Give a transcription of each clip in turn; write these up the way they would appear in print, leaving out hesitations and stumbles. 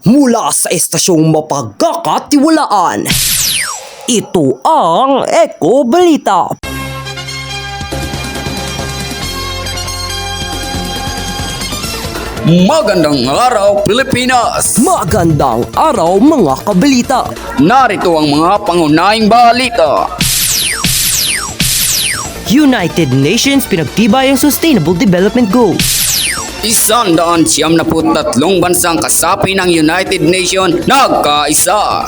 Mula sa estasyong mapagkakatiwalaan, ito ang Eko Balita. Magandang araw, Pilipinas! Magandang araw mga kabalita. Narito ang mga pangunahing balita. United Nations pinagtibay ang Sustainable Development Goals. 173 bansang kasapi ng United Nations nagkaisa.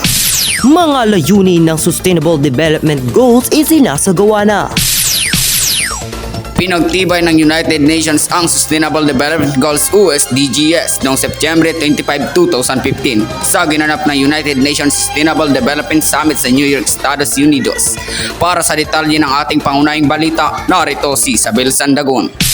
Mga layunin ng Sustainable Development Goals isinasagawa na. Pinagtibay ng United Nations ang Sustainable Development Goals (SDGs) noong September 25, 2015 sa ginanap na United Nations Sustainable Development Summit sa New York, Estados Unidos. Para sa detalye ng ating pangunahing balita, narito si Isabel Sandagon.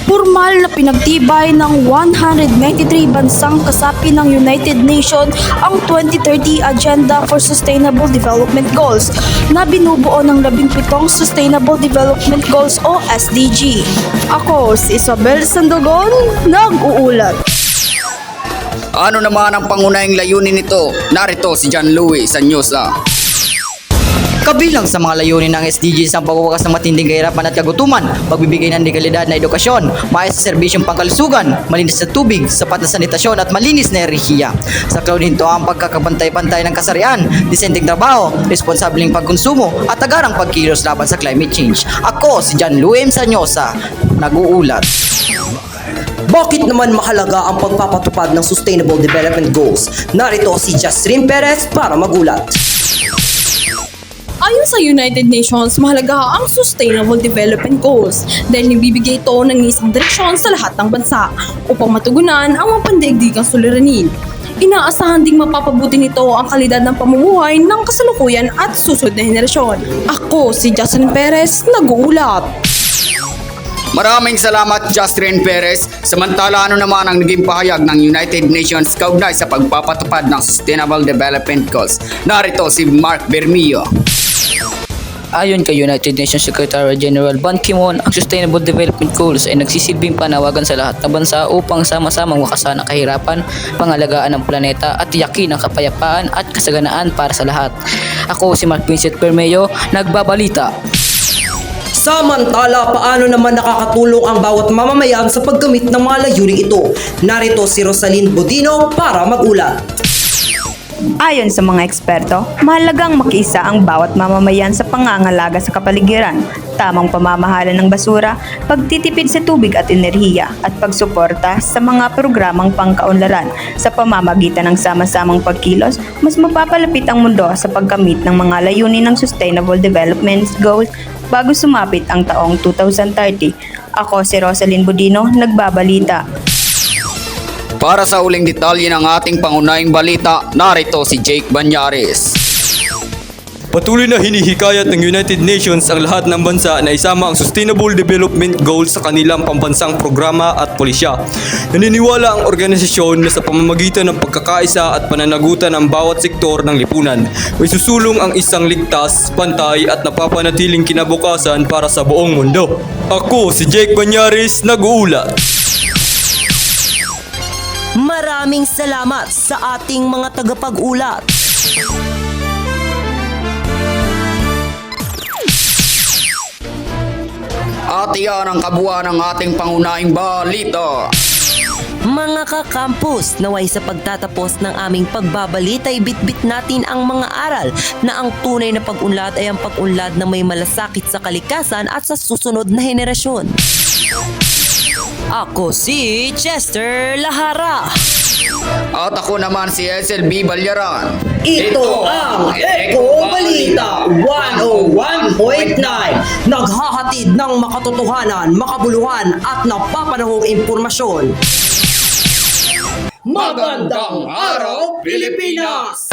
Formal na pinagtibay ng 193 bansang kasapi ng United Nations ang 2030 Agenda for Sustainable Development Goals na binubuo ng 17 Sustainable Development Goals o SDG. Ako si Isabel Sandogon, nag-uulat. Ano naman ang pangunahing layunin nito? Narito si John Louis Sanyosa. Kabilang sa mga layunin ng SDGs ang pagwawakas ng matinding kahirapan at kagutuman, pagbibigay ng dekalidad na edukasyon, maayos na serbisyong pangkalusugan, malinis na tubig, sapat na sanitasyon at malinis na enerhiya. Sa cloud nito ang pagkakapantay-pantay ng kasarian, disenteng trabaho, responsableng pagkonsumo at agarang pagkilos laban sa climate change. Ako si John Louis Sanyosa, nag-uulat. Bakit naman mahalaga ang pagpapatupad ng Sustainable Development Goals? Narito si Jasrin Perez para magulat. Ayon sa United Nations, mahalaga ang Sustainable Development Goals dahil nagbibigay ito ng isang direksyon sa lahat ng bansa upang matugunan ang mga pandaigdigang suliranin. Inaasahan ding mapapabuti nito ang kalidad ng pamumuhay ng kasalukuyan at susunod na henerasyon. Ako si Jasrin Perez, nag-uulat. Maraming salamat, Justine Perez. Samantala, ano naman ang naging pahayag ng United Nations kaugnay sa pagpapatupad ng Sustainable Development Goals? Narito si Mark Bermillo. Ayon kay United Nations Secretary General Ban Ki-moon, ang Sustainable Development Goals ay nagsisilbing panawagan sa lahat ng bansa upang sama-samang wakasan ang kahirapan, pangalagaan ng planeta at tiyakin ang kapayapaan at kasaganaan para sa lahat. Ako si Mark Vincent Bermeo, nagbabalita. Samantala, paano naman nakakatulong ang bawat mamamayan sa paggamit ng mga layuning ito? Narito si Rosalyn Bodino para magulat. Ayon sa mga eksperto, mahalagang makiisa ang bawat mamamayan sa pangangalaga sa kapaligiran, tamang pamamahala ng basura, pagtitipid sa tubig at enerhiya, at pagsuporta sa mga programang pangkaunlaran. Sa pamamagitan ng sama-samang pagkilos, mas mapapalapit ang mundo sa pagkamit ng mga layunin ng Sustainable Development Goals bago sumapit ang taong 2030. Ako si Rosalyn Bodino, nagbabalita. Para sa uling detalye ng ating pangunahing balita, narito si Jake Banyares. Patuloy na hinihikayat ng United Nations ang lahat ng bansa na isama ang Sustainable Development Goals sa kanilang pambansang programa at pulisya. Naniniwala ang organisasyon na sa pamamagitan ng pagkakaisa at pananagutan ng bawat sektor ng lipunan, may susulong ang isang ligtas, pantay at napapanatiling kinabukasan para sa buong mundo. Ako si Jake Banyares, nag-uulat. Maraming salamat sa ating mga tagapag-ulat. At iyan ang kabuuan ng ating pangunahing balita. Mga kakampus, naway sa pagtatapos ng aming pagbabalita ay bitbit natin ang mga aral na ang tunay na pag-unlad ay ang pag-unlad na may malasakit sa kalikasan at sa susunod na henerasyon. Ako si Chester Lahara. At ako naman si SLB Balyaran. Ito ang Eko Balita 101.9, naghahatid ng makatotohanan, makabuluhan at napapanahong impormasyon. Magandang araw, Pilipinas!